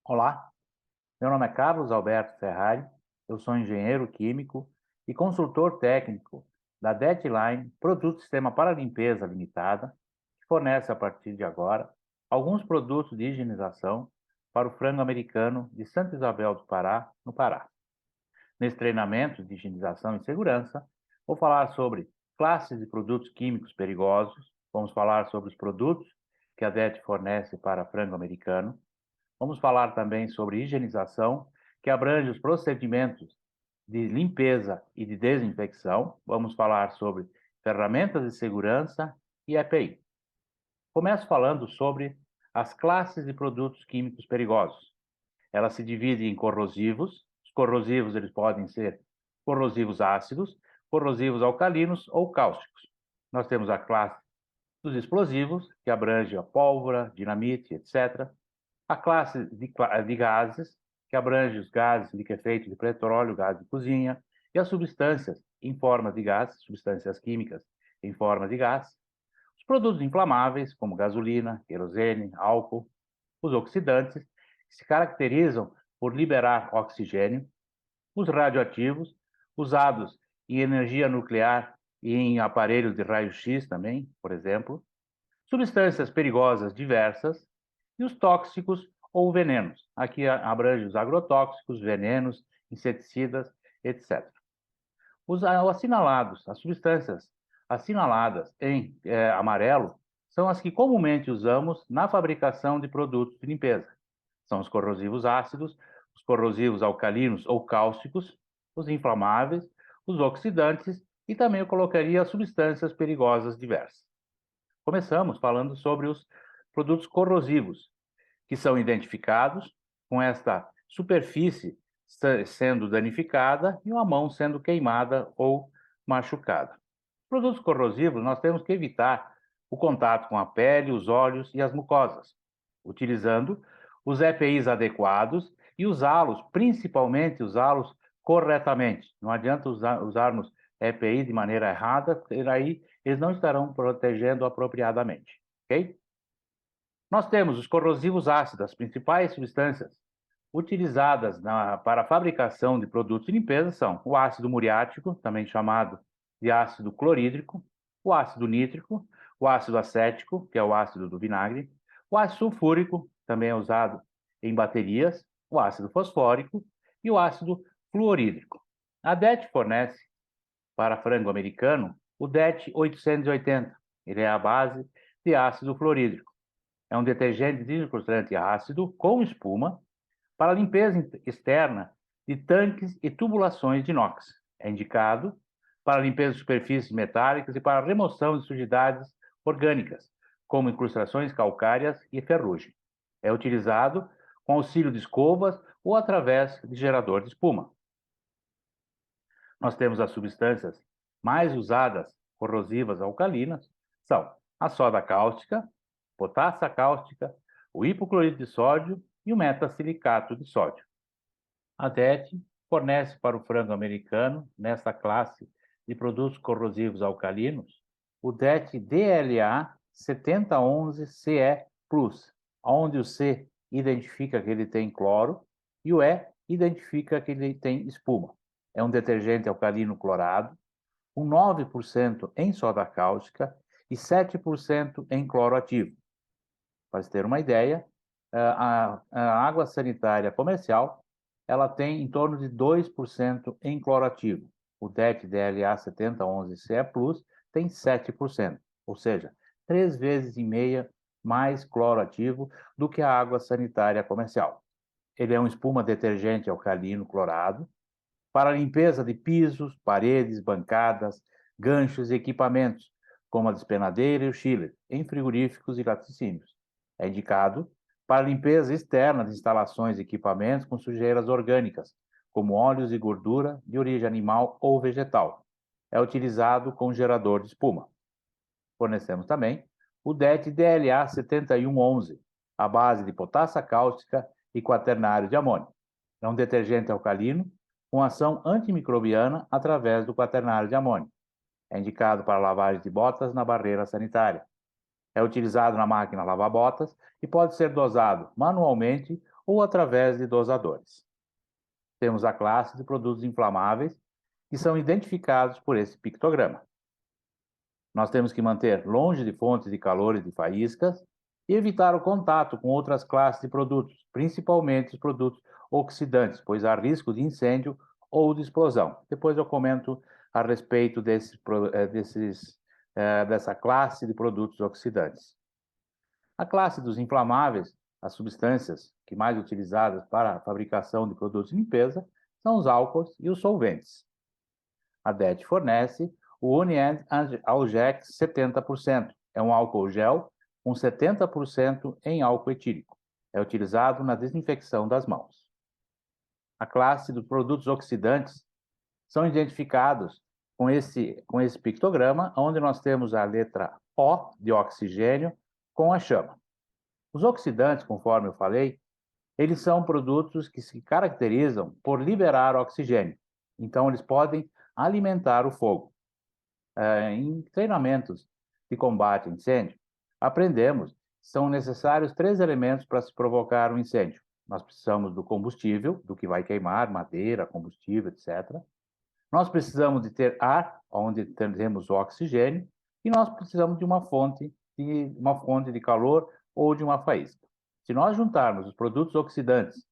Olá, meu nome é Carlos Alberto Ferrari, eu sou engenheiro químico e consultor técnico da Deadline Produto Sistema para Limpeza Limitada, que fornece a partir de agora alguns produtos de higienização para o frango americano de Santa Isabel do Pará, no Pará. Nesse treinamento de higienização e segurança, vou falar sobre classes de produtos químicos perigosos, vamos falar sobre os produtos que a DET fornece para frango americano. Vamos falar também sobre higienização, que abrange os procedimentos de limpeza e de desinfecção. Vamos falar sobre ferramentas de segurança e EPI. Começo falando sobre as classes de produtos químicos perigosos. Elas se dividem em corrosivos. Os corrosivos eles podem ser corrosivos ácidos, corrosivos alcalinos ou cáusticos. Nós temos a classe dos explosivos, que abrange a pólvora, dinamite, etc. A classe de gases, que abrange os gases liquefeitos de petróleo, gás de cozinha, e as substâncias em forma de gás, substâncias químicas em forma de gás. Os produtos inflamáveis, como gasolina, querosene, álcool. Os oxidantes, que se caracterizam por liberar oxigênio. Os radioativos, usados em energia nuclear e em aparelhos de raio-x também, por exemplo. Substâncias perigosas diversas e os tóxicos ou venenos. Aqui abrange os agrotóxicos, venenos, inseticidas, etc. Os assinalados, as substâncias assinaladas em amarelo, são as que comumente usamos na fabricação de produtos de limpeza. São os corrosivos ácidos, os corrosivos alcalinos ou cáusticos, os inflamáveis, os oxidantes e também eu colocaria as substâncias perigosas diversas. Começamos falando sobre os produtos corrosivos, que são identificados com esta superfície sendo danificada e uma mão sendo queimada ou machucada. Produtos corrosivos, nós temos que evitar o contato com a pele, os olhos e as mucosas, utilizando os EPIs adequados e usá-los, principalmente usá-los corretamente. Não adianta usarmos EPI de maneira errada, porque aí eles não estarão protegendo apropriadamente, ok? Nós temos os corrosivos ácidos, as principais substâncias utilizadas para a fabricação de produtos de limpeza são o ácido muriático, também chamado de ácido clorídrico, o ácido nítrico, o ácido acético, que é o ácido do vinagre, o ácido sulfúrico, também é usado em baterias, o ácido fosfórico e o ácido fluorídrico. A DET fornece para frango americano o DET 880. Ele é a base de ácido fluorídrico. É um detergente desinfiltrante ácido com espuma para limpeza externa de tanques e tubulações de inox. É indicado para limpeza de superfícies metálicas e para remoção de sujidades orgânicas, como incrustações calcárias e ferrugem. É utilizado com auxílio de escovas ou através de gerador de espuma. Nós temos as substâncias mais usadas, corrosivas alcalinas, são a soda cáustica, potassa cáustica, o hipoclorito de sódio e o metasilicato de sódio. A DET fornece para o frango americano, nessa classe de produtos corrosivos alcalinos, o DET DLA 7011CE+, onde o C identifica que ele tem cloro e o E identifica que ele tem espuma. É um detergente alcalino clorado, com 9% em soda cáustica e 7% em cloro ativo. Para se ter uma ideia, a água sanitária comercial ela tem em torno de 2% em cloro ativo. O DET DLA 7011CE+ tem 7%, ou seja, 3 vezes e meia mais cloro ativo do que a água sanitária comercial. Ele é um espuma detergente alcalino clorado para limpeza de pisos, paredes, bancadas, ganchos e equipamentos, como a despenadeira e o chiller, em frigoríficos e laticínios. É indicado para limpeza externa de instalações e equipamentos com sujeiras orgânicas, como óleos e gordura de origem animal ou vegetal. É utilizado com gerador de espuma. Fornecemos também o DET DLA 7111, à base de potassa cáustica e quaternário de amônio. É um detergente alcalino com ação antimicrobiana através do quaternário de amônio. É indicado para lavagem de botas na barreira sanitária. É utilizado na máquina lava-botas e pode ser dosado manualmente ou através de dosadores. Temos a classe de produtos inflamáveis, que são identificados por esse pictograma. Nós temos que manter longe de fontes de calor e de faíscas e evitar o contato com outras classes de produtos, principalmente os produtos oxidantes, pois há risco de incêndio ou de explosão. Depois eu comento a respeito dessa classe de produtos oxidantes. A classe dos inflamáveis, as substâncias que mais utilizadas para a fabricação de produtos de limpeza, são os álcools e os solventes. A DET fornece o Uniend Algex 70%. É um álcool gel com 70% em álcool etílico. É utilizado na desinfecção das mãos. A classe dos produtos oxidantes são identificados com esse pictograma, onde nós temos a letra O de oxigênio com a chama. Os oxidantes, conforme eu falei, eles são produtos que se caracterizam por liberar oxigênio. Então, eles podem alimentar o fogo. Em treinamentos de combate a incêndio, aprendemos que são necessários 3 elementos para se provocar um incêndio. Nós precisamos do combustível, do que vai queimar, madeira, combustível, etc. Nós precisamos de ter ar, onde temos o oxigênio, e nós precisamos de uma fonte de calor ou de uma faísca. Se nós juntarmos os produtos oxidantes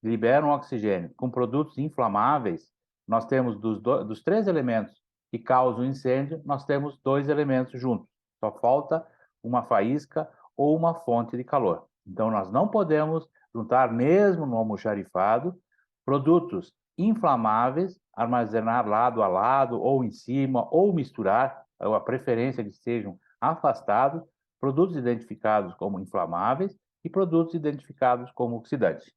que liberam oxigênio com produtos inflamáveis, nós temos dos 3 elementos que causam incêndio, nós temos 2 elementos juntos. Só falta uma faísca ou uma fonte de calor. Então, nós não podemos juntar, mesmo no almoxarifado, produtos inflamáveis, armazenar lado a lado, ou em cima, ou misturar, a preferência que estejam afastados, produtos identificados como inflamáveis e produtos identificados como oxidantes.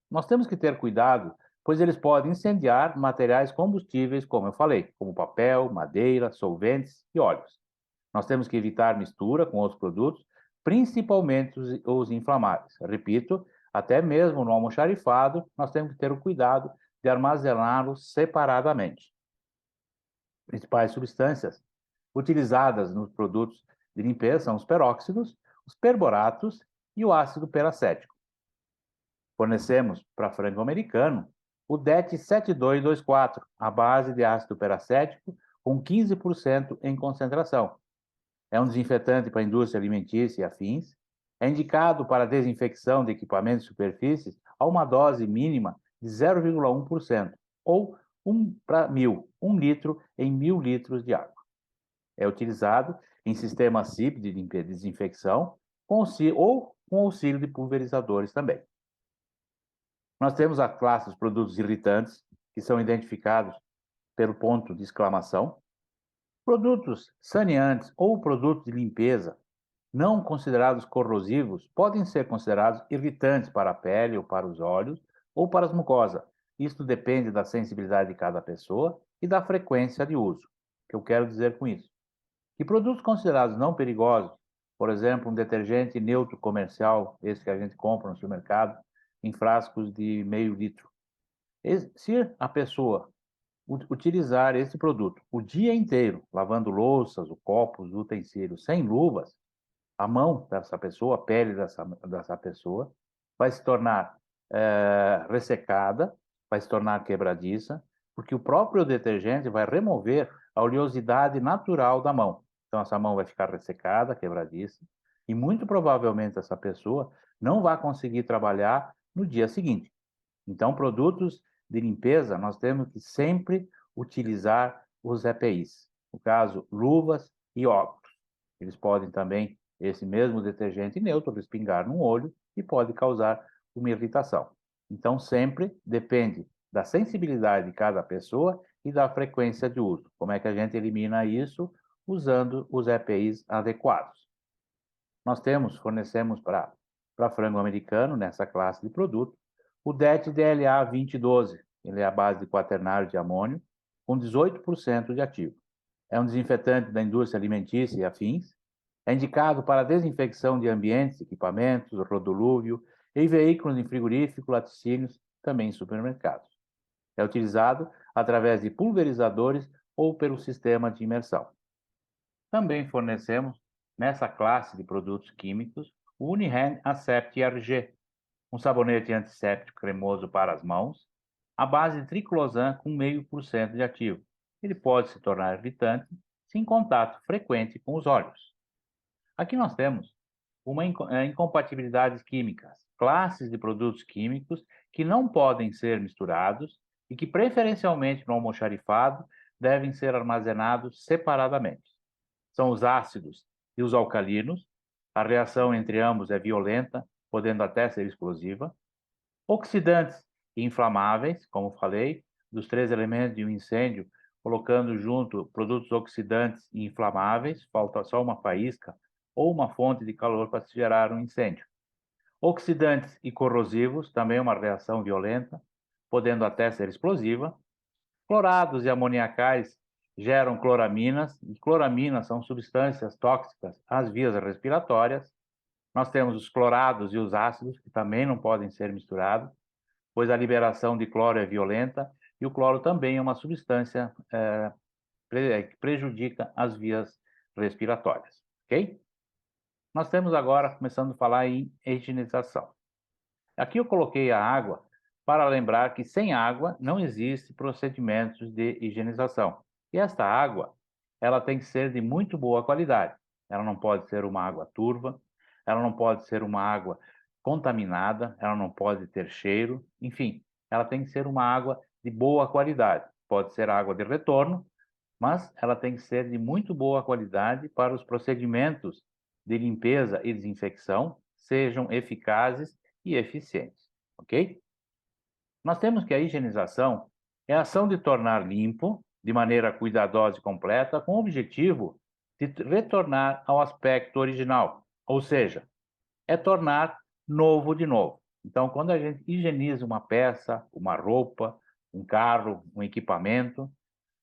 Nós temos que ter cuidado, pois eles podem incendiar materiais combustíveis, como eu falei, como papel, madeira, solventes e óleos. Nós temos que evitar mistura com outros produtos, principalmente os inflamáveis. Repito, até mesmo no almoxarifado, nós temos que ter o cuidado de armazená-los separadamente. Principais substâncias utilizadas nos produtos de limpeza são os peróxidos, os perboratos e o ácido peracético. Fornecemos para frango americano o DET 7224, à base de ácido peracético, com 15% em concentração. É um desinfetante para a indústria alimentícia e afins. É indicado para desinfecção de equipamentos e superfícies a uma dose mínima de 0,1%, ou 1 para 1.000, 1 litro em 1.000 litros de água. É utilizado em sistema SIP de desinfecção ou com auxílio de pulverizadores também. Nós temos a classe dos produtos irritantes, que são identificados pelo ponto de exclamação. Produtos saneantes ou produtos de limpeza não considerados corrosivos podem ser considerados irritantes para a pele ou para os olhos ou para as mucosas. Isto depende da sensibilidade de cada pessoa e da frequência de uso. O que eu quero dizer com isso? Que produtos considerados não perigosos, por exemplo, um detergente neutro comercial, esse que a gente compra no supermercado, em frascos de meio litro. Se a pessoa utilizar esse produto o dia inteiro, lavando louças, copos, utensílios, sem luvas, a mão dessa pessoa, a pele dessa pessoa, vai se tornar ressecada, vai se tornar quebradiça, porque o próprio detergente vai remover a oleosidade natural da mão. Então, essa mão vai ficar ressecada, quebradiça, e muito provavelmente essa pessoa não vai conseguir trabalhar no dia seguinte. Então, produtos de limpeza, nós temos que sempre utilizar os EPIs. No caso, luvas e óculos. Eles podem também, esse mesmo detergente neutro, respingar no olho e pode causar uma irritação. Então, sempre depende da sensibilidade de cada pessoa e da frequência de uso. Como é que a gente elimina isso? Usando os EPIs adequados. Fornecemos para frango americano, nessa classe de produto, o DET DLA 2012, ele é a base de quaternário de amônio, com 18% de ativo. É um desinfetante da indústria alimentícia e afins. É indicado para desinfecção de ambientes, equipamentos, rodolúvio e veículos em frigorífico, laticínios, também em supermercados. É utilizado através de pulverizadores ou pelo sistema de imersão. Também fornecemos, nessa classe de produtos químicos, o Unihen Acept RG, um sabonete antisséptico cremoso para as mãos, à base de triclosan com 0,5% de ativo. Ele pode se tornar irritante se em contato frequente com os olhos. Aqui nós temos incompatibilidades químicas, classes de produtos químicos que não podem ser misturados e que, preferencialmente no almoxarifado, devem ser armazenados separadamente. São os ácidos e os alcalinos. A reação entre ambos é violenta, podendo até ser explosiva. Oxidantes e inflamáveis, como falei, dos 3 elementos de um incêndio, colocando junto produtos oxidantes e inflamáveis, falta só uma faísca ou uma fonte de calor para se gerar um incêndio. Oxidantes e corrosivos, também uma reação violenta, podendo até ser explosiva. Clorados e amoniacais geram cloraminas, e cloraminas são substâncias tóxicas às vias respiratórias. Nós temos os clorados e os ácidos, que também não podem ser misturados, pois a liberação de cloro é violenta e o cloro também é uma substância que prejudica as vias respiratórias, ok? Nós temos agora, começando a falar em higienização. Aqui eu coloquei a água para lembrar que sem água não existe procedimentos de higienização. E esta água, ela tem que ser de muito boa qualidade. Ela não pode ser uma água turva, ela não pode ser uma água contaminada, ela não pode ter cheiro, enfim, ela tem que ser uma água de boa qualidade. Pode ser água de retorno, mas ela tem que ser de muito boa qualidade para os procedimentos de limpeza e desinfecção sejam eficazes e eficientes, ok? Nós temos que a higienização é a ação de tornar limpo de maneira cuidadosa e completa com o objetivo de retornar ao aspecto original, ou seja, é tornar novo de novo. Então, quando a gente higieniza uma peça, uma roupa, um carro, um equipamento,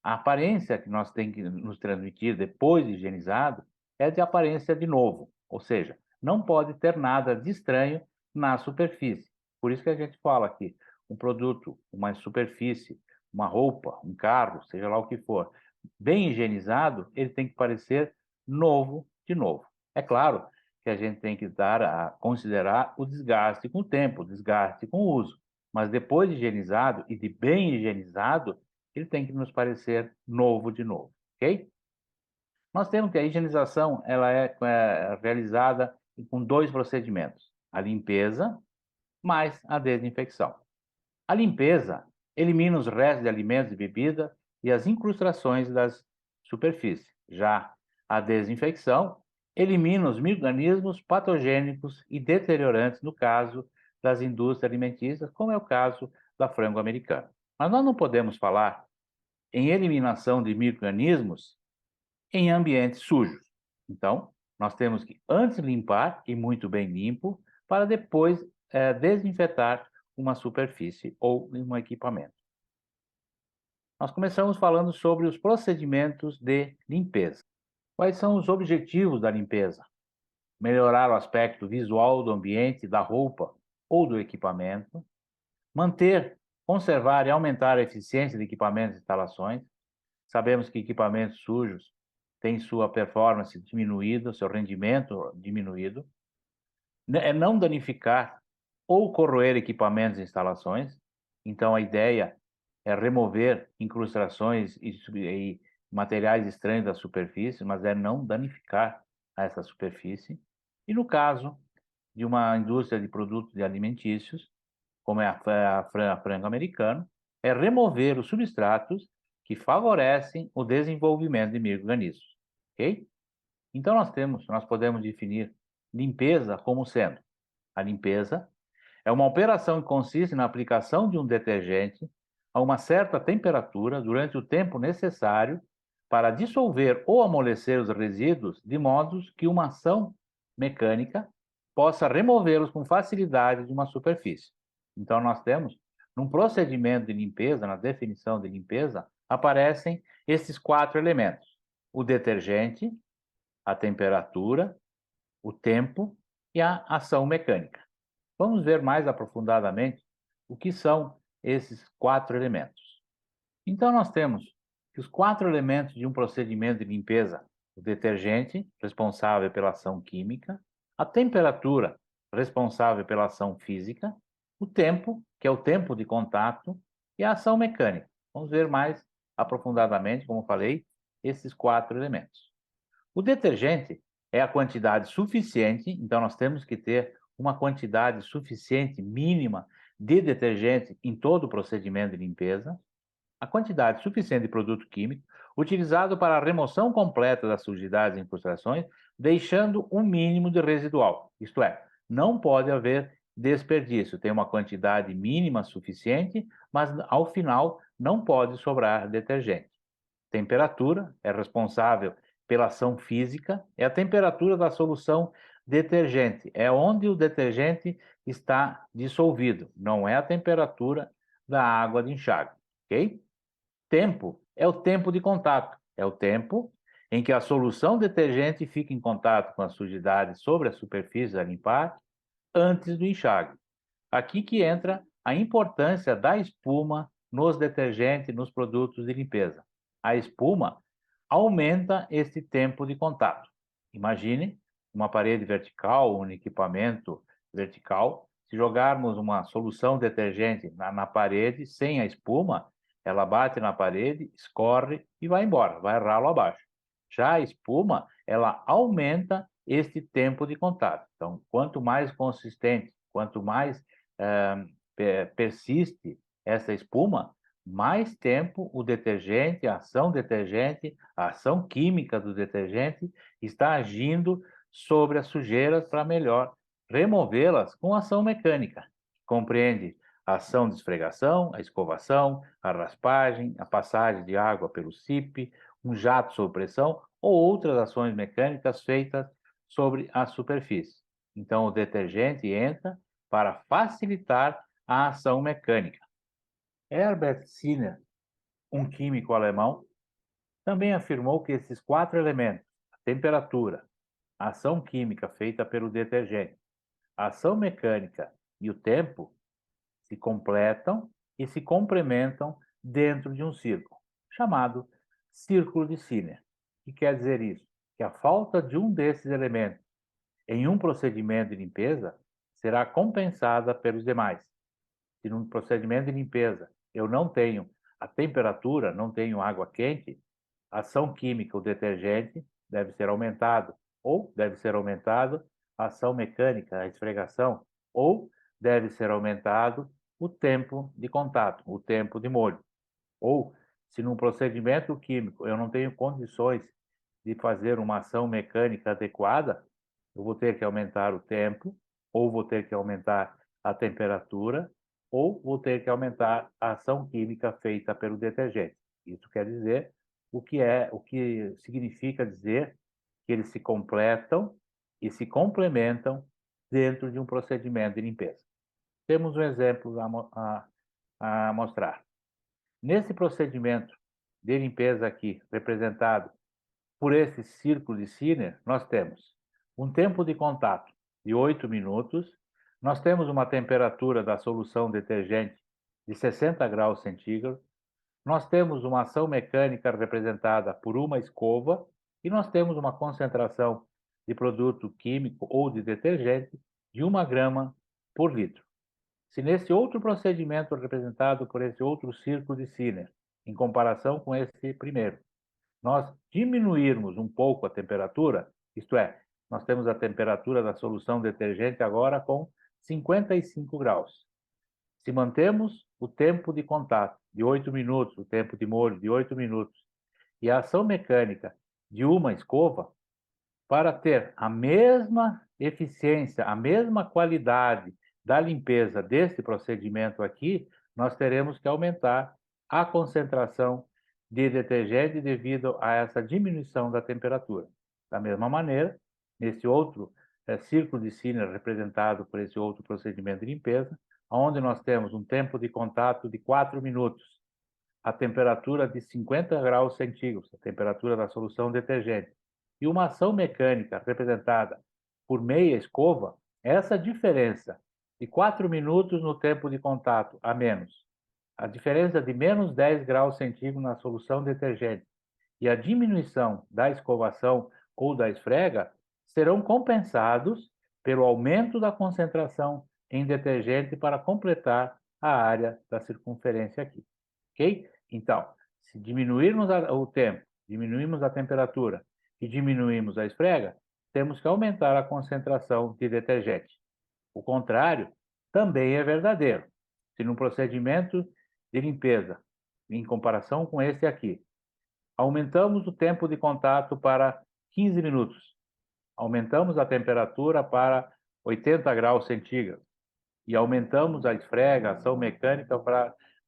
a aparência que nós temos que nos transmitir depois de higienizado é de aparência de novo, ou seja, não pode ter nada de estranho na superfície. Por isso que a gente fala que um produto, uma superfície, uma roupa, um carro, seja lá o que for, bem higienizado, ele tem que parecer novo de novo. É claro que a gente tem que dar a considerar o desgaste com o tempo, o desgaste com o uso, mas depois de higienizado e de bem higienizado, ele tem que nos parecer novo de novo, ok? Nós temos que a higienização ela é realizada com 2 procedimentos: a limpeza mais a desinfecção. A limpeza elimina os restos de alimentos e bebida e as incrustações das superfícies. Já a desinfecção elimina os micro-organismos patogênicos e deteriorantes no caso das indústrias alimentícias, como é o caso da frango americana. Mas nós não podemos falar em eliminação de micro-organismos em ambientes sujos. Então, nós temos que antes limpar, e muito bem limpo, para depois desinfetar uma superfície ou um equipamento. Nós começamos falando sobre os procedimentos de limpeza. Quais são os objetivos da limpeza? Melhorar o aspecto visual do ambiente, da roupa ou do equipamento, manter, conservar e aumentar a eficiência de equipamentos e instalações. Sabemos que equipamentos sujos têm sua performance diminuída, seu rendimento diminuído. É não danificar ou corroer equipamentos e instalações. Então, a ideia é remover incrustações e materiais estranhos da superfície, mas é não danificar essa superfície. E no caso de uma indústria de produtos alimentícios, como é a frango americano, é remover os substratos que favorecem o desenvolvimento de micro-organismos, ok? Então nós podemos definir limpeza como sendo: a limpeza é uma operação que consiste na aplicação de um detergente a uma certa temperatura durante o tempo necessário para dissolver ou amolecer os resíduos, de modo que uma ação mecânica possa removê-los com facilidade de uma superfície. Então, nós temos, num procedimento de limpeza, na definição de limpeza, aparecem esses 4 elementos: o detergente, a temperatura, o tempo e a ação mecânica. Vamos ver mais aprofundadamente o que são esses 4 elementos. Então, nós temos que os 4 elementos de um procedimento de limpeza: o detergente, responsável pela ação química; a temperatura, responsável pela ação física, o tempo, que é o tempo de contato, e a ação mecânica. Vamos ver mais aprofundadamente, como falei, esses 4 elementos. O detergente é a quantidade suficiente, então nós temos que ter uma quantidade suficiente mínima de detergente em todo o procedimento de limpeza, a quantidade suficiente de produto químico utilizado para a remoção completa das sujidades e incrustações, deixando um mínimo de residual. Isto é, não pode haver desperdício. Tem uma quantidade mínima suficiente, mas ao final não pode sobrar detergente. Temperatura é responsável pela ação física, é a temperatura da solução detergente, é onde o detergente está dissolvido, não é a temperatura da água de enxágue, ok? Tempo é o tempo de contato, é o tempo em que a solução detergente fica em contato com a sujidade sobre a superfície a limpar antes do enxágue. Aqui que entra a importância da espuma nos detergentes, nos produtos de limpeza. A espuma aumenta esse tempo de contato. Imagine uma parede vertical, um equipamento vertical. Se jogarmos uma solução detergente na parede sem a espuma, ela bate na parede, escorre e vai embora, vai ralo abaixo. Já a espuma, ela aumenta este tempo de contato. Então, quanto mais consistente, quanto mais persiste essa espuma, mais tempo o detergente, a ação química do detergente está agindo sobre as sujeiras para melhor removê-las com ação mecânica. Compreende a ação de esfregação, a escovação, a raspagem, a passagem de água pelo CIP, um jato sob pressão ou outras ações mecânicas feitas sobre a superfície. Então, o detergente entra para facilitar a ação mecânica. Herbert Sinner, um químico alemão, também afirmou que esses 4 elementos, a temperatura, a ação química feita pelo detergente, a ação mecânica e o tempo, se completam e se complementam dentro de um círculo, chamado círculo de Sinner. O que quer dizer isso? Que a falta de um desses elementos em um procedimento de limpeza será compensada pelos demais. Se num procedimento de limpeza eu não tenho a temperatura, não tenho água quente, a ação química, o detergente, deve ser aumentado, ou deve ser aumentado a ação mecânica, a esfregação, ou deve ser aumentado o tempo de contato, o tempo de molho. Ou, se num procedimento químico eu não tenho condições de fazer uma ação mecânica adequada, eu vou ter que aumentar o tempo, ou vou ter que aumentar a temperatura, ou vou ter que aumentar a ação química feita pelo detergente. Isso quer dizer o que significa dizer que eles se completam e se complementam dentro de um procedimento de limpeza. Temos um exemplo a mostrar. Nesse procedimento de limpeza aqui, representado por esse círculo de Sinner, nós temos um tempo de contato de 8 minutos, nós temos uma temperatura da solução detergente de 60 graus centígrados, nós temos uma ação mecânica representada por uma escova e nós temos uma concentração de produto químico ou de detergente de 1 grama por litro. Se nesse outro procedimento representado por esse outro círculo de Sinner, em comparação com esse primeiro, nós diminuirmos um pouco a temperatura, isto é, nós temos a temperatura da solução detergente agora com 55 graus. Se mantemos o tempo de contato de 8 minutos, o tempo de molho de 8 minutos, e a ação mecânica de uma escova, para ter a mesma eficiência, a mesma qualidade da limpeza desse procedimento aqui, nós teremos que aumentar a concentração de detergente devido a essa diminuição da temperatura. Da mesma maneira, nesse outro círculo de Sinner representado por esse outro procedimento de limpeza, onde nós temos um tempo de contato de 4 minutos, a temperatura de 50 graus centígrados, a temperatura da solução detergente, e uma ação mecânica representada por meia escova, essa diferença de 4 minutos no tempo de contato a menos, a diferença de menos 10 graus centígrados na solução detergente e a diminuição da escovação ou da esfrega serão compensados pelo aumento da concentração em detergente para completar a área da circunferência aqui, ok? Então, se diminuirmos o tempo, diminuirmos a temperatura e diminuirmos a esfrega, temos que aumentar a concentração de detergente. O contrário também é verdadeiro. Se no procedimento de limpeza, em comparação com este aqui, aumentamos o tempo de contato para 15 minutos, aumentamos a temperatura para 80 graus centígrados e aumentamos a esfrega, a ação mecânica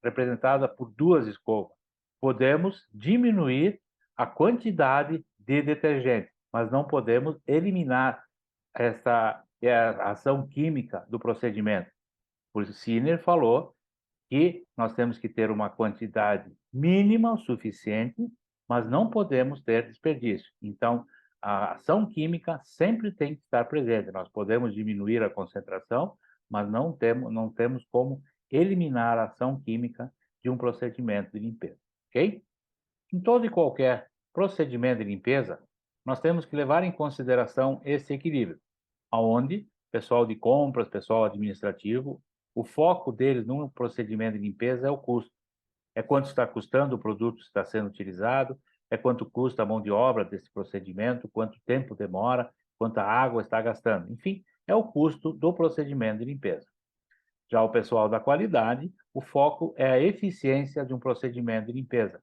representada por 2 escovas. Podemos diminuir a quantidade de detergente, mas não podemos eliminar essa ação química do procedimento. Por isso, Sinner falou que nós temos que ter uma quantidade mínima o suficiente, mas não podemos ter desperdício. Então, a ação química sempre tem que estar presente. Nós podemos diminuir a concentração, mas não temos como eliminar a ação química de um procedimento de limpeza, ok? Em todo e qualquer procedimento de limpeza, nós temos que levar em consideração esse equilíbrio, aonde pessoal de compras, pessoal administrativo, o foco deles no procedimento de limpeza é o custo. É quanto está custando o produto que está sendo utilizado, é quanto custa a mão de obra desse procedimento, quanto tempo demora, quanta água está gastando. Enfim, é o custo do procedimento de limpeza. Já o pessoal da qualidade, o foco é a eficiência de um procedimento de limpeza.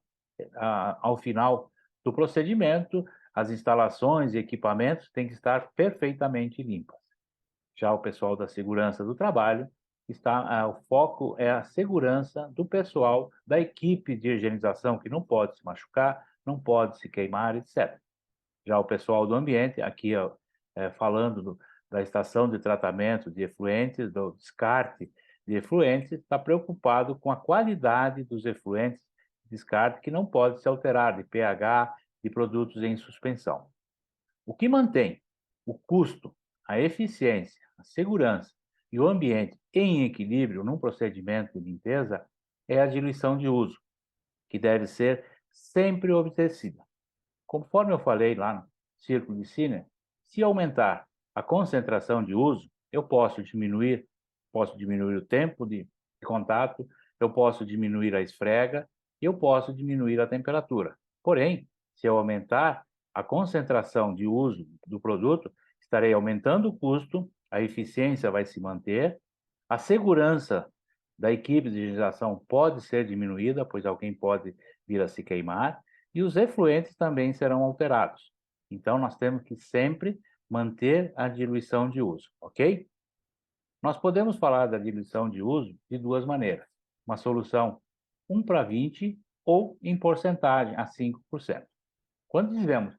Ao final do procedimento, as instalações e equipamentos têm que estar perfeitamente limpas. Já o pessoal da segurança do trabalho, o foco é a segurança do pessoal da equipe de higienização, que não pode se machucar, não pode se queimar, etc. Já o pessoal do ambiente, aqui falando da estação de tratamento de efluentes, do descarte de efluentes, está preocupado com a qualidade dos efluentes de descarte, que não pode se alterar, de pH, de produtos em suspensão. O que mantém o custo, a eficiência, a segurança e o ambiente em equilíbrio num procedimento de limpeza é a diluição de uso, que deve ser sempre obedecida. Conforme eu falei lá no círculo de Sinner, se aumentar a concentração de uso, eu posso diminuir o tempo de contato, eu posso diminuir a esfrega, eu posso diminuir a temperatura. Porém, se eu aumentar a concentração de uso do produto, estarei aumentando o custo, a eficiência vai se manter, a segurança da equipe de higienização pode ser diminuída, pois alguém pode vir a se queimar, e os efluentes também serão alterados. Então, nós temos que sempre manter a diluição de uso, ok? Nós podemos falar da diluição de uso de 2 maneiras. Uma solução 1:20 ou em porcentagem, a 5%. Quando dizemos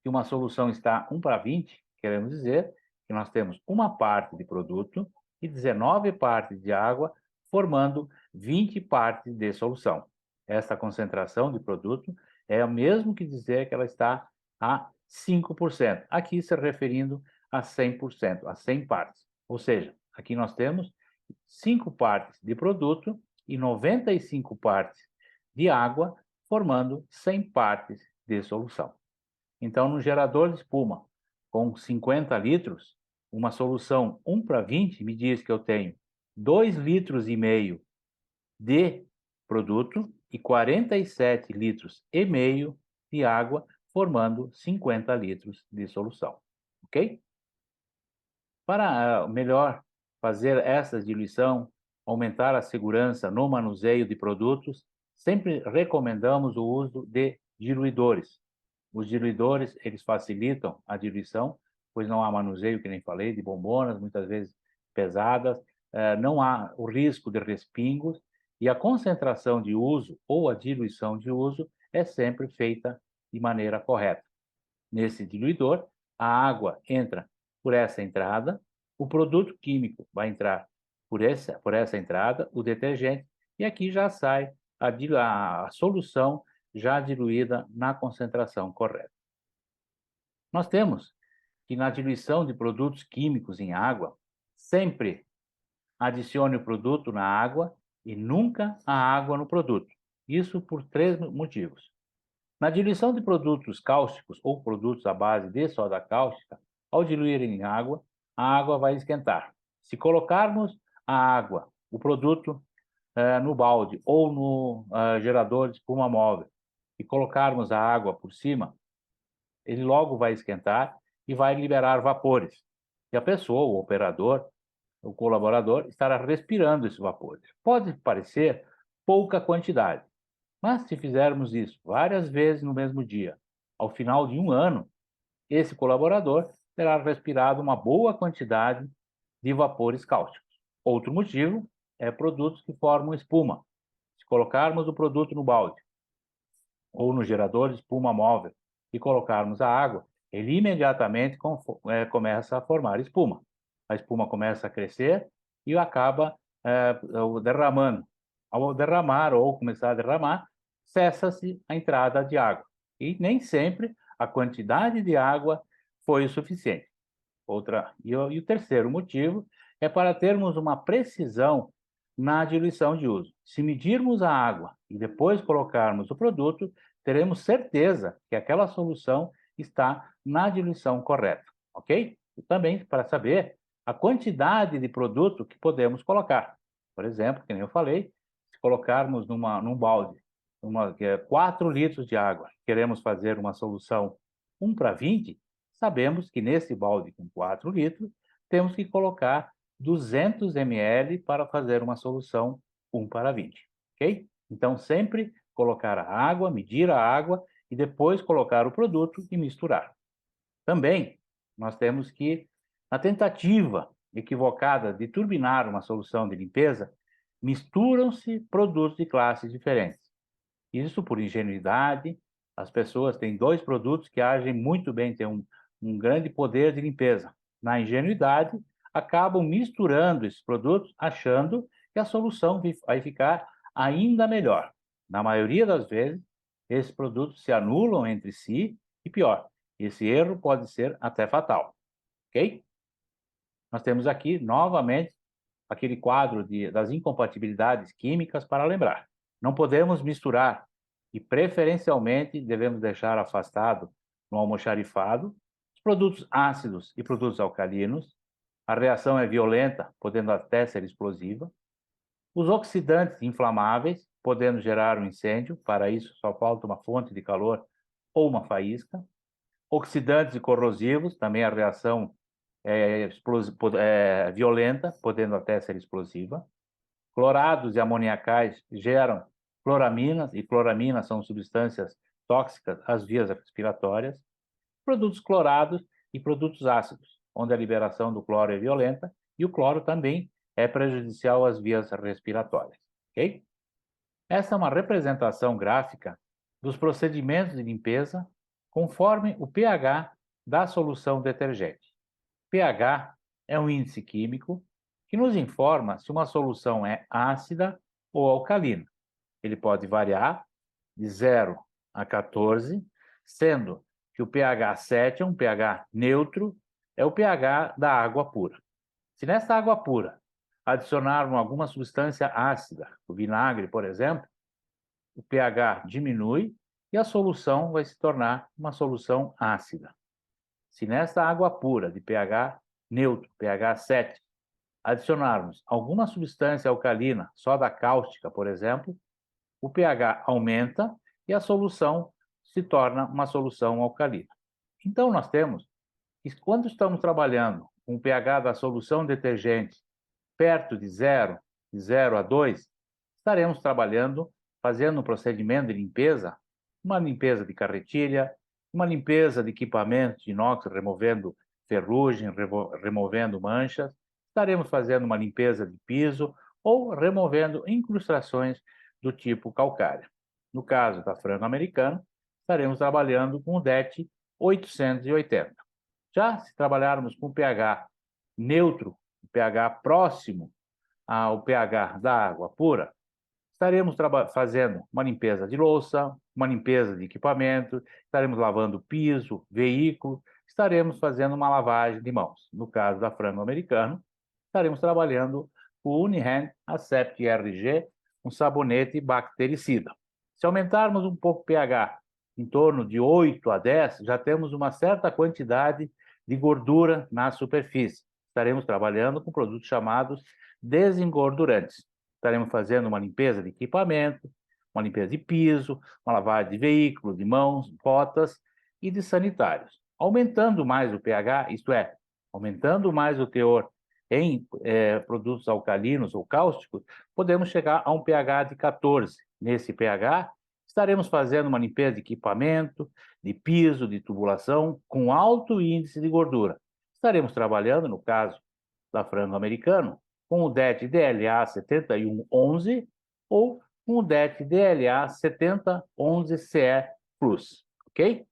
que uma solução está 1:20, queremos dizer que nós temos uma parte de produto e 19 partes de água, formando 20 partes de solução. Essa concentração de produto é o mesmo que dizer que ela está a 5%, aqui se referindo a 100%, a 100 partes. Ou seja, aqui nós temos 5 partes de produto e 95 partes de água, formando 100 partes de solução. Então, no gerador de espuma com 50 litros, uma solução 1:20 me diz que eu tenho 2,5 litros de produto e 47,5 litros de água, formando 50 litros de solução, ok? Para melhor fazer essa diluição, aumentar a segurança no manuseio de produtos, sempre recomendamos o uso de diluidores. Os diluidores, eles facilitam a diluição, pois não há manuseio, que nem falei, de bombonas, muitas vezes pesadas, não há o risco de respingos, e a concentração de uso ou a diluição de uso é sempre feita de maneira correta. Nesse diluidor, a água entra por essa entrada, o produto químico vai entrar por essa entrada, o detergente, e aqui já sai a solução já diluída na concentração correta. Nós temos que na diluição de produtos químicos em água, sempre adicione o produto na água e nunca a água no produto. Isso por 3 motivos. Na diluição de produtos cáusticos ou produtos à base de soda cáustica, ao diluir em água, a água vai esquentar. Se colocarmos a água, o produto, no balde ou no gerador de espuma móvel e colocarmos a água por cima, ele logo vai esquentar e vai liberar vapores. E a pessoa, o operador, o colaborador, estará respirando esses vapores. Pode parecer pouca quantidade, mas se fizermos isso várias vezes no mesmo dia, ao final de um ano, esse colaborador terá respirado uma boa quantidade de vapores cáusticos. Outro motivo é produtos que formam espuma. Se colocarmos o produto no balde ou no gerador de espuma móvel e colocarmos a água, ele imediatamente começa a formar espuma. A espuma começa a crescer e acaba derramando. Ao derramar ou começar a derramar, cessa-se a entrada de água. E nem sempre a quantidade de água foi o suficiente. E o terceiro motivo é para termos uma precisão na diluição de uso. Se medirmos a água e depois colocarmos o produto, teremos certeza que aquela solução está na diluição correta, ok? E também para saber a quantidade de produto que podemos colocar. Por exemplo, que nem eu falei, se colocarmos num balde 4 litros de água, queremos fazer uma solução 1:20, sabemos que nesse balde com 4 litros, temos que colocar 200 ml para fazer uma solução 1:20, ok? Então, sempre colocar a água, medir a água e depois colocar o produto e misturar. Também, nós temos que, na tentativa equivocada de turbinar uma solução de limpeza, misturam-se produtos de classes diferentes. Isso por ingenuidade, as pessoas têm dois produtos que agem muito bem, têm um grande poder de limpeza. Na ingenuidade, acabam misturando esses produtos, achando que a solução vai ficar ainda melhor. Na maioria das vezes, esses produtos se anulam entre si e pior, esse erro pode ser até fatal, ok? Nós temos aqui, novamente, aquele quadro das incompatibilidades químicas para lembrar. Não podemos misturar e, preferencialmente, devemos deixar afastado no almoxarifado os produtos ácidos e produtos alcalinos. A reação é violenta, podendo até ser explosiva. Os oxidantes inflamáveis, podendo gerar um incêndio. Para isso, só falta uma fonte de calor ou uma faísca. Oxidantes e corrosivos, também a reação violenta, podendo até ser explosiva. Clorados e amoniacais geram cloraminas, e cloraminas são substâncias tóxicas às vias respiratórias. Produtos clorados e produtos ácidos, onde a liberação do cloro é violenta e o cloro também é prejudicial às vias respiratórias. Ok? Essa é uma representação gráfica dos procedimentos de limpeza conforme o pH da solução detergente. pH é um índice químico que nos informa se uma solução é ácida ou alcalina. Ele pode variar de 0 a 14, sendo que o pH 7 é um pH neutro, é o pH da água pura. Se nessa água pura adicionarmos alguma substância ácida, o vinagre, por exemplo, o pH diminui e a solução vai se tornar uma solução ácida. Se nessa água pura de pH neutro, pH 7, adicionarmos alguma substância alcalina, soda cáustica, por exemplo, o pH aumenta e a solução se torna uma solução alcalina. Então, nós temos que, quando estamos trabalhando com o pH da solução detergente perto de 0, de 0 a 2, estaremos trabalhando, fazendo um procedimento de limpeza, uma limpeza de carretilha, uma limpeza de equipamentos de inox, removendo ferrugem, removendo manchas, estaremos fazendo uma limpeza de piso ou removendo incrustações do tipo calcária. No caso da frango-americano, estaremos trabalhando com o DET 880. Já se trabalharmos com pH neutro, pH próximo ao pH da água pura, estaremos fazendo uma limpeza de louça, uma limpeza de equipamento, estaremos lavando piso, veículo, estaremos fazendo uma lavagem de mãos. No caso da frango-americano, estaremos trabalhando o Unihand Aseptic RG, um sabonete bactericida. Se aumentarmos um pouco o pH, em torno de 8 a 10, já temos uma certa quantidade de gordura na superfície. estaremos trabalhando com produtos chamados desengordurantes. Estaremos fazendo uma limpeza de equipamento, uma limpeza de piso, uma lavagem de veículos, de mãos, botas e de sanitários. Aumentando mais o pH, isto é, aumentando mais o teor em produtos alcalinos ou cáusticos, podemos chegar a um pH de 14. Nesse pH, estaremos fazendo uma limpeza de equipamento, de piso, de tubulação, com alto índice de gordura. Estaremos trabalhando, no caso da frango americano, com o DET DLA 7111 ou com o DET DLA 7011CE+, ok?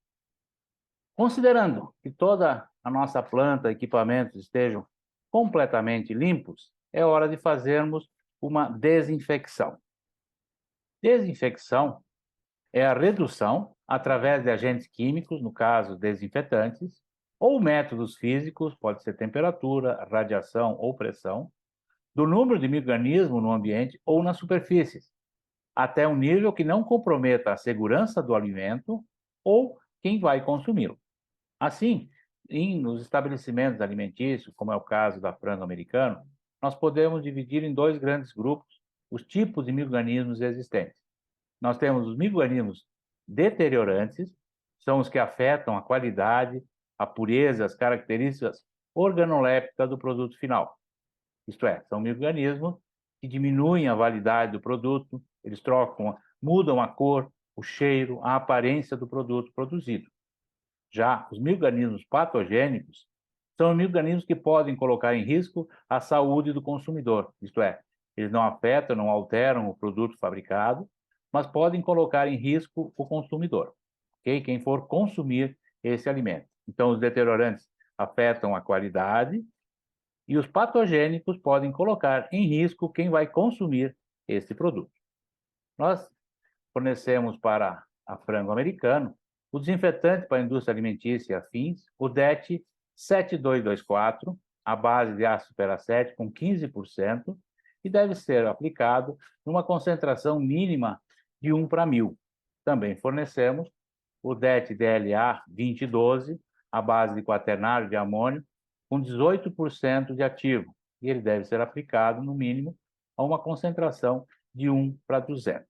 Considerando que toda a nossa planta, equipamentos estejam completamente limpos, é hora de fazermos uma desinfecção. Desinfecção é a redução, através de agentes químicos, no caso desinfetantes, ou métodos físicos, pode ser temperatura, radiação ou pressão, do número de micro-organismos no ambiente ou nas superfícies, até um nível que não comprometa a segurança do alimento ou quem vai consumi-lo. Assim, nos estabelecimentos alimentícios, como é o caso da frango americano, nós podemos dividir em dois grandes grupos os tipos de micro-organismos existentes. Nós temos os micro-organismos deteriorantes, são os que afetam a qualidade, a pureza, as características organolépticas do produto final. Isto é, são micro-organismos que diminuem a validade do produto, eles mudam a cor, o cheiro, a aparência do produto produzido. Já os micro-organismos patogênicos são micro-organismos que podem colocar em risco a saúde do consumidor, isto é, eles não afetam, não alteram o produto fabricado, mas podem colocar em risco o consumidor, ok? Quem for consumir esse alimento. Então, os deteriorantes afetam a qualidade e os patogênicos podem colocar em risco quem vai consumir esse produto. Nós fornecemos para a frango americano o desinfetante para a indústria alimentícia e afins, o DET 7224, à base de ácido peracético com 15%, e deve ser aplicado numa concentração mínima de 1 para 1000. Também fornecemos o DET DLA 2012, à base de quaternário de amônio, com 18% de ativo, e ele deve ser aplicado, no mínimo, a uma concentração de 1 para 200.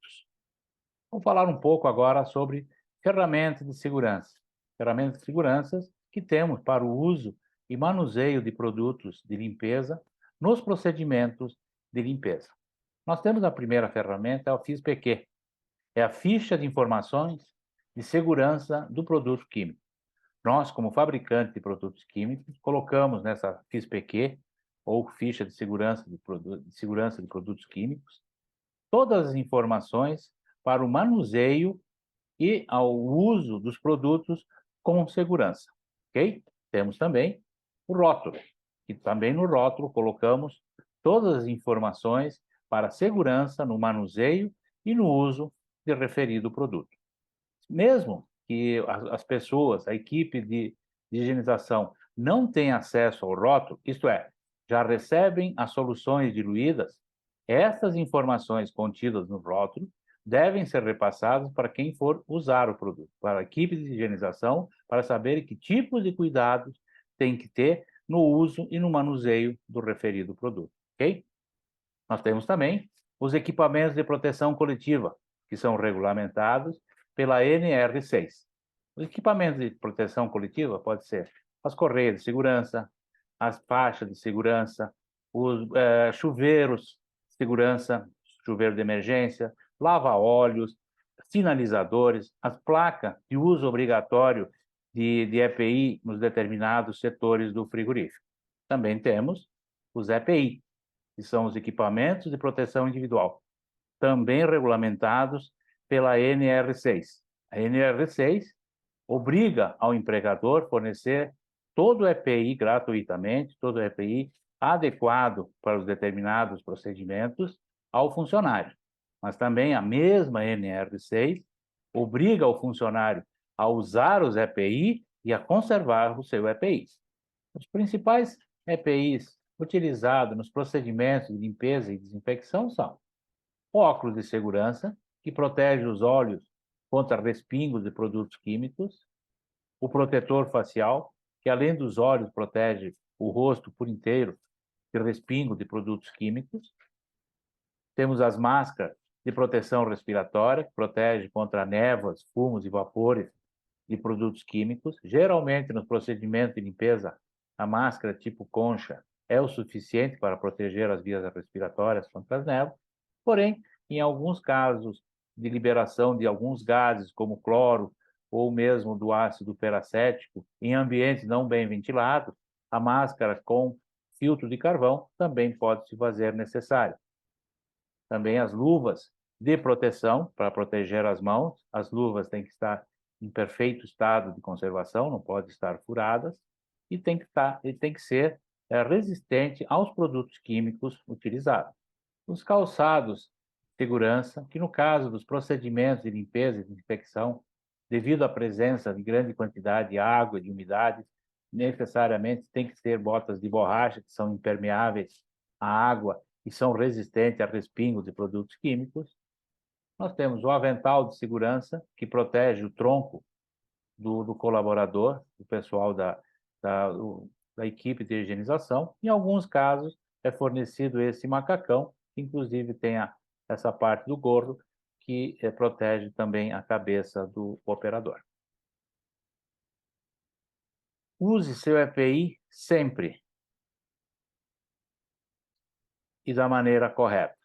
Vamos falar um pouco agora sobre ferramentas de segurança. Ferramentas de segurança que temos para o uso e manuseio de produtos de limpeza nos procedimentos de limpeza. Nós temos a primeira ferramenta, é o FISPQ. É a ficha de informações de segurança do produto químico. Nós, como fabricante de produtos químicos, colocamos nessa FISPQ, ou ficha de segurança de produtos químicos, todas as informações para o manuseio e ao uso dos produtos com segurança, ok? Temos também o rótulo, e também no rótulo colocamos todas as informações para segurança no manuseio e no uso de referido produto. Mesmo que as pessoas, a equipe de higienização não tenha acesso ao rótulo, isto é, já recebem as soluções diluídas, essas informações contidas no rótulo devem ser repassadas para quem for usar o produto, para a equipe de higienização, para saber que tipos de cuidados tem que ter no uso e no manuseio do referido produto, ok? Nós temos também os equipamentos de proteção coletiva, que são regulamentados pela NR6. Os equipamentos de proteção coletiva pode ser as correias de segurança, as faixas de segurança, os chuveiros de segurança, chuveiro de emergência, lava-óleos, sinalizadores, as placas de uso obrigatório de EPI nos determinados setores do frigorífico. Também temos os EPI, que são os equipamentos de proteção individual, também regulamentados pela NR6. A NR6 obriga ao empregador fornecer todo o EPI gratuitamente, todo o EPI adequado para os determinados procedimentos ao funcionário. Mas também a mesma NR6 obriga o funcionário a usar os EPI e a conservar o seu EPI. Os principais EPIs utilizados nos procedimentos de limpeza e desinfecção são óculos de segurança, que protege os olhos contra respingos de produtos químicos, o protetor facial, que além dos olhos protege o rosto por inteiro de respingo de produtos químicos. Temos as máscaras de proteção respiratória, que protege contra névoas, fumos e vapores de produtos químicos. Geralmente, nos procedimentos de limpeza, a máscara tipo concha é o suficiente para proteger as vias respiratórias contra as névoas. Porém, em alguns casos de liberação de alguns gases, como cloro ou mesmo do ácido peracético, em ambientes não bem ventilados, a máscara com filtro de carvão também pode se fazer necessária. Também as luvas de proteção para proteger as mãos. As luvas têm que estar em perfeito estado de conservação, não pode estar furadas e tem que ser resistente aos produtos químicos utilizados. Os calçados de segurança, que no caso dos procedimentos de limpeza e desinfecção, devido à presença de grande quantidade de água e de umidade, necessariamente tem que ser botas de borracha que são impermeáveis à água e são resistentes a respingos de produtos químicos. Nós temos o avental de segurança, que protege o tronco do colaborador, do pessoal da, da equipe de higienização. Em alguns casos, é fornecido esse macacão, que inclusive tem essa parte do gorro, que protege também a cabeça do operador. Use seu EPI sempre e da maneira correta.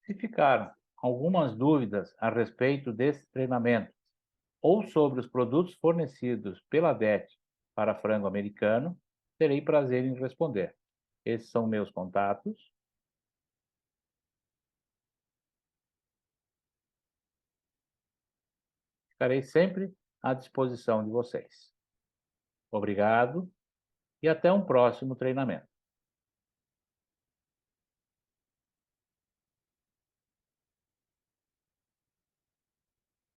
Se ficaram algumas dúvidas a respeito desse treinamento ou sobre os produtos fornecidos pela DET para frango americano, terei prazer em responder. Esses são meus contatos. Ficarei sempre à disposição de vocês. Obrigado e até um próximo treinamento.